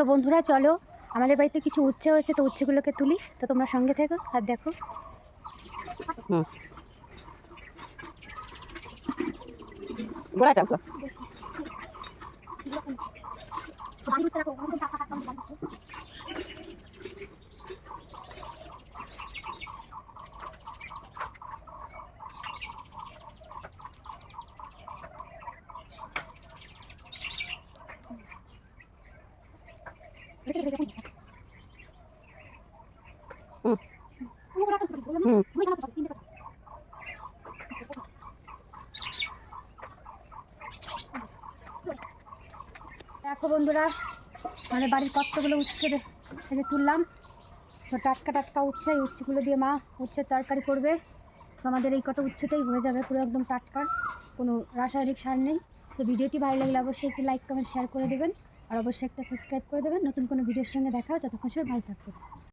তো বন্ধুরা চলো, আমাদের বাড়িতে কিছু উচ্ছে হয়েছে, তো উচ্ছেগুলোকে তুলি। তো তোমরা সঙ্গে থেকো আর দেখো। দেখো বন্ধুরা, মানে বাড়ির কতগুলো উচ্ছে এই যে তুললাম। তো টাটকা টাটকা উচ্ছে, এই উচ্ছেগুলো দিয়ে মা উচ্ছের তরকারি করবে। তো আমাদের এই কটা উচ্ছেতেই হয়ে যাবে পুরো একদম টাটকা, কোনো রাসায়নিক সার নেই। তো ভিডিওটি ভালো লাগলে অবশ্যই একটি লাইক কমেন্ট শেয়ার করে দেবেন, আর অবশ্যই একটা সাবস্ক্রাইব করে দেবেন। নতুন কোনো ভিডিওর সঙ্গে দেখা হয়, ততক্ষণ সবাই ভালো থাকবে।